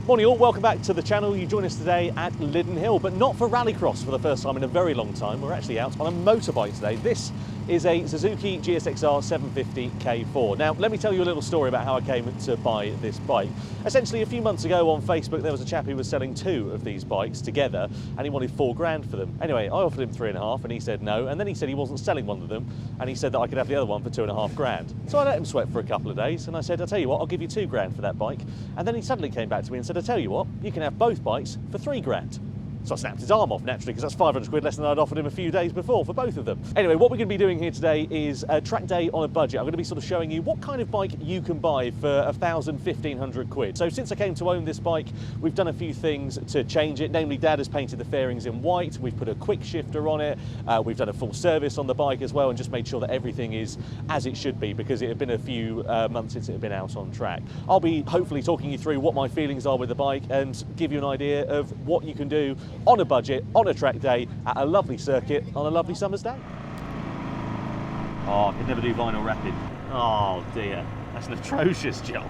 Morning all, welcome back to the channel. You join us today at Lydden Hill, but not for rallycross for the first time in a very long time. We're actually out on a motorbike today. This is a Suzuki GSX-R 750 K4. Now, let me tell you a little story about how I came to buy this bike. Essentially, a few months ago on Facebook, there was a chap who was selling two of these bikes together, and he wanted £4 for them. Anyway, I offered him 3.5, and he said no, and then he said he wasn't selling one of them, and he said that I could have the other one for £2.5. So I let him sweat for a couple of days, and I said, I'll tell you what, I'll give you £2 for that bike. And then he suddenly came back to me and said, I'll tell you what, you can have both bikes for £3. So I snapped his arm off naturally, because that's 500 quid less than I'd offered him a few days before for both of them. Anyway, what we're going to be doing here today is a track day on a budget. I'm going to be sort of showing you what kind of bike you can buy for 1,000, 1,500 quid. So since I came to own this bike, we've done a few things to change it. Namely, Dad has painted the fairings in white. We've put a quick shifter on it. We've done a full service on the bike as well, and just made sure that everything is as it should be, because it had been a few months since it had been out on track. I'll be hopefully talking you through what my feelings are with the bike and give you an idea of what you can do on a budget, on a track day, at a lovely circuit, on a lovely summer's day. Oh, I could never do vinyl wrapping. Oh dear, that's an atrocious job.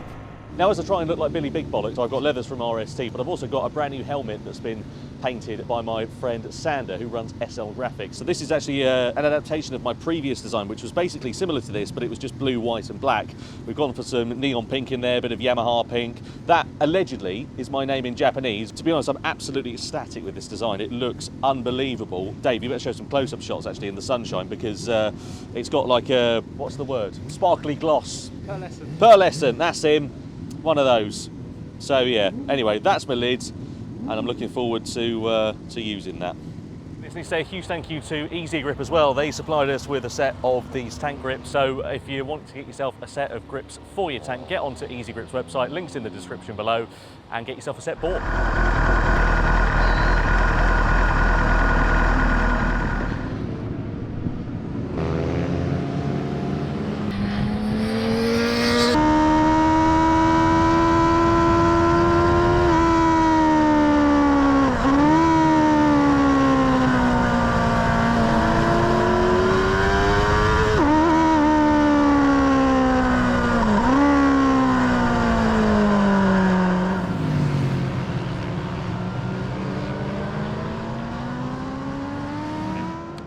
Now, as I try and look like Billy Big Bollocks, I've got leathers from RST, but I've also got a brand new helmet that's been painted by my friend Sander, who runs SL Graphics. So this is actually an adaptation of my previous design, which was basically similar to this, but it was just blue, white and black. We've gone for some neon pink in there, a bit of Yamaha pink. That allegedly is my name in Japanese. To be honest, I'm absolutely ecstatic with this design. It looks unbelievable. Dave, you better show some close-up shots actually in the sunshine, because it's got like a, what's the word? Sparkly gloss. Pearlescent. Pearlescent, that's him. One of those. So yeah, anyway, that's my lids, and I'm looking forward to using that. Let me say a huge thank you to Easy Grip as well. They supplied us with a set of these tank grips, so if you want to get yourself a set of grips for your tank, get onto Easy Grip's website, links in the description below, and get yourself a set bought.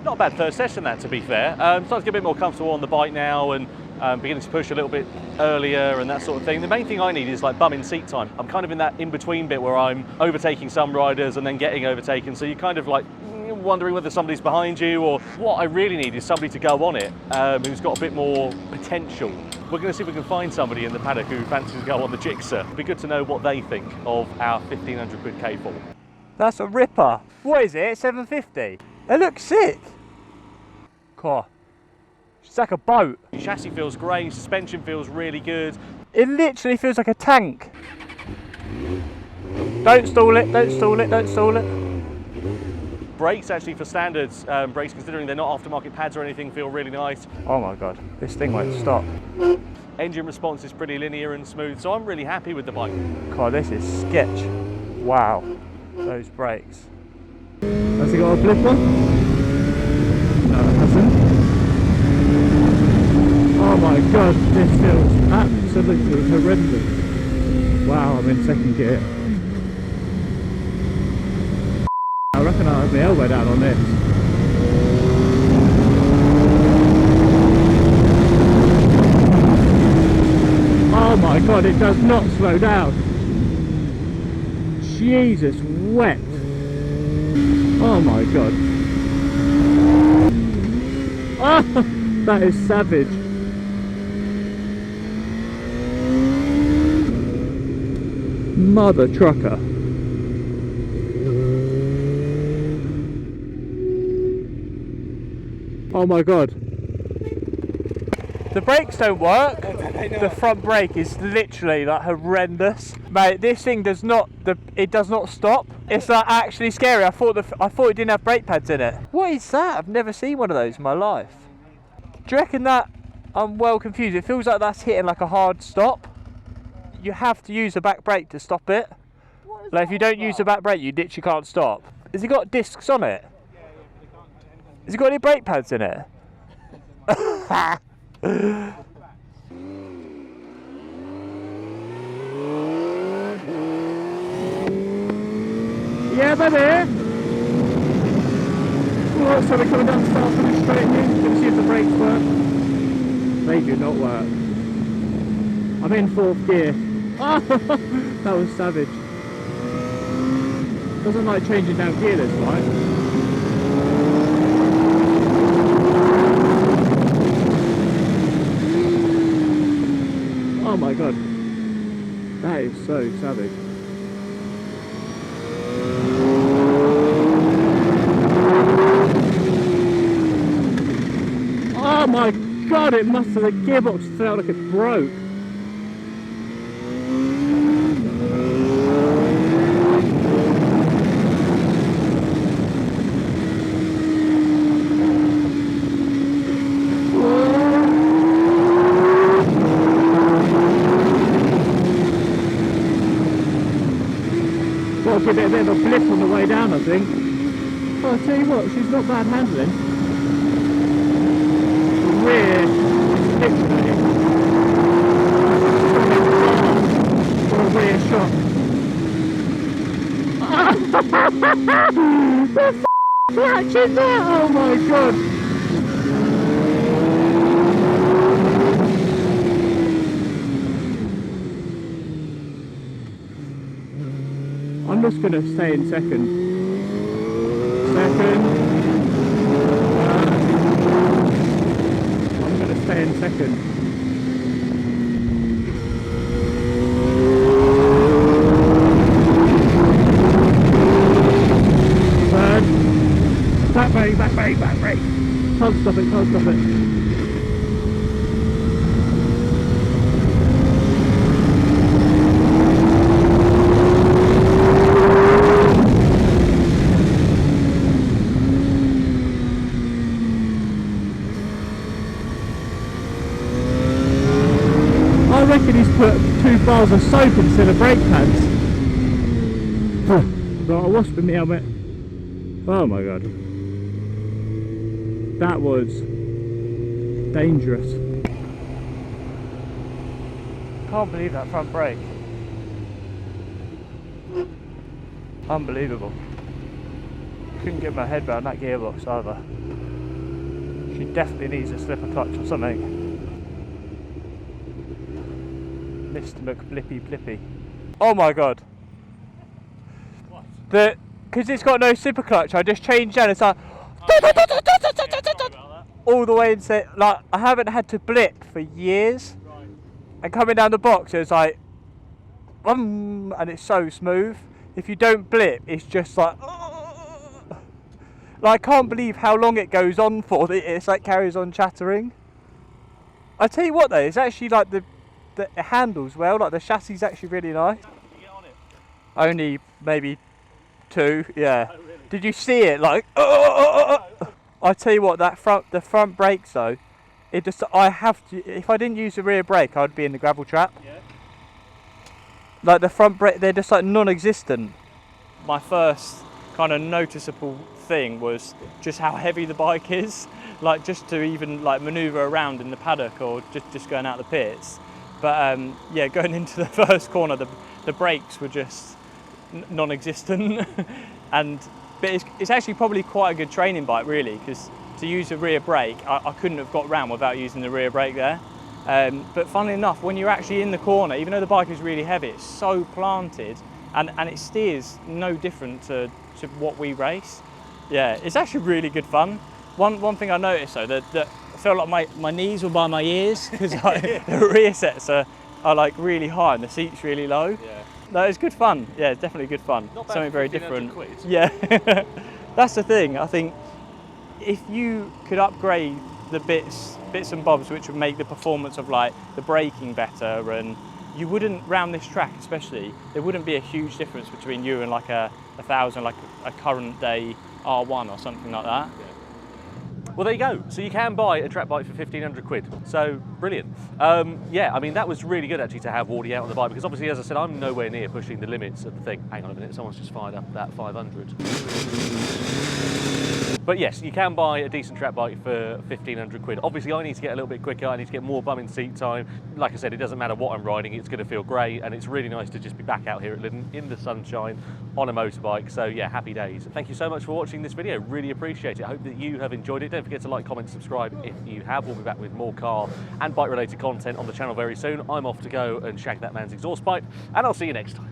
Not a bad first session that, to be fair. Starting to get a bit more comfortable on the bike now, and beginning to push a little bit earlier and that sort of thing. The main thing I need is like bumming seat time. I'm kind of in that in-between bit where I'm overtaking some riders and then getting overtaken, so you're kind of like wondering whether somebody's behind you, or what I really need is somebody to go on it who's got a bit more potential. We're going to see if we can find somebody in the paddock who fancies to go on the Gixxer. It'd be good to know what they think of our 1,500 quid K4. That's a ripper. What is it? 750? It looks sick. Cool. It's like a boat. The chassis feels great, suspension feels really good. It literally feels like a tank. Don't stall it, don't stall it, don't stall it. Brakes actually, for standards brakes, considering they're not aftermarket pads or anything, feel really nice. Oh my god, this thing won't stop. Engine response is pretty linear and smooth, so I'm really happy with the bike. God, this is sketch. Wow, those brakes. Has it got a flipper? No, it hasn't. Oh my god, this feels absolutely horrendous. Wow, I'm in second gear. I reckon I'll have my elbow down on this. Oh my god, it does not slow down. Jesus wept. Oh my god. Oh, that is savage. Mother trucker. Oh my god. The brakes don't work. The front brake is literally like horrendous. Mate, this thing does not stop. It's like actually scary. I thought it didn't have brake pads in it. What is that? I've never seen one of those in my life. Do you reckon that? I'm well confused. It feels like that's hitting like a hard stop. You have to use the back brake to stop it. Like if you don't use the back brake, you literally can't stop. Has it got discs on it? Has it got any brake pads in it? Yeah, baby. Oh, so we're coming down the start finish straight here. Let's see if the brakes work. They do not work. I'm in 4th gear. That was savage. Doesn't like changing down gear this bike. Oh my god. That is so savage. Oh my god, it must have, the gearbox felt like it broke. Got to give it a bit of a blip on the way down, I think. Well, I'll tell you what, she's not bad handling. Rear, literally. What a rear shot. The clutch in there! Oh my god! I'm just going to stay in second. I'm going to stay in second. Third. Back brake, back brake, back brake. Can't stop it, can't stop it. I reckon he's put 2 bars of soap instead of brake pads. Got a wasp in my helmet. Oh my god. That was dangerous. Can't believe that front brake. Unbelievable. Couldn't get my head around that gearbox either. She definitely needs a slipper clutch or something. Mr. McBlippy Blippy. Oh my god. What? Because it's got no slipper clutch, I just changed down. It's like all the way into, like, I haven't had to blip for years. Right. And coming down the box, it's like, and it's so smooth. If you don't blip, it's just like, I can't believe how long it goes on for. It's like carries on chattering. I tell you what though, it's actually like it handles well, like the chassis is actually really nice. Did you get on it? Only maybe 2, yeah. Oh, really? Did you see it? Like, I tell you what, the front brakes though, it just, I have to, if I didn't use the rear brake, I'd be in the gravel trap. Yeah. Like the front brake, they're just like non-existent. My first kind of noticeable thing was just how heavy the bike is, like just to even like manoeuvre around in the paddock or just going out the pits. But yeah, going into the first corner, the brakes were just non-existent. But it's actually probably quite a good training bike really, because to use a rear brake, I couldn't have got round without using the rear brake there. But funnily enough, when you're actually in the corner, even though the bike is really heavy, it's so planted and it steers no different to what we race. Yeah, it's actually really good fun. One thing I noticed though, that I felt like my knees were by my ears, because the rear sets are like really high and the seat's really low. Yeah. No, it's good fun. Yeah, it's definitely good fun. Not bad. Something very different. Yeah, that's the thing. I think if you could upgrade the bits and bobs which would make the performance of like the braking better, and you wouldn't, round this track especially, there wouldn't be a huge difference between you and like a 1000, like a current day R1 or something like that. Yeah. Well, there you go. So you can buy a track bike for 1,500 quid. So brilliant. Yeah, I mean, that was really good actually to have Wardy out on the bike, because obviously, as I said, I'm nowhere near pushing the limits of the thing. Hang on a minute, someone's just fired up that 500. But yes, you can buy a decent track bike for 1,500 quid. Obviously, I need to get a little bit quicker. I need to get more bum in seat time. Like I said, it doesn't matter what I'm riding, it's going to feel great, and it's really nice to just be back out here at Lydden in the sunshine on a motorbike. So yeah, happy days. Thank you so much for watching this video. Really appreciate it. I hope that you have enjoyed it. Don't forget to like, comment, subscribe if you have. We'll be back with more car and bike related content on the channel very soon. I'm off to go and shag that man's exhaust pipe, and I'll see you next time.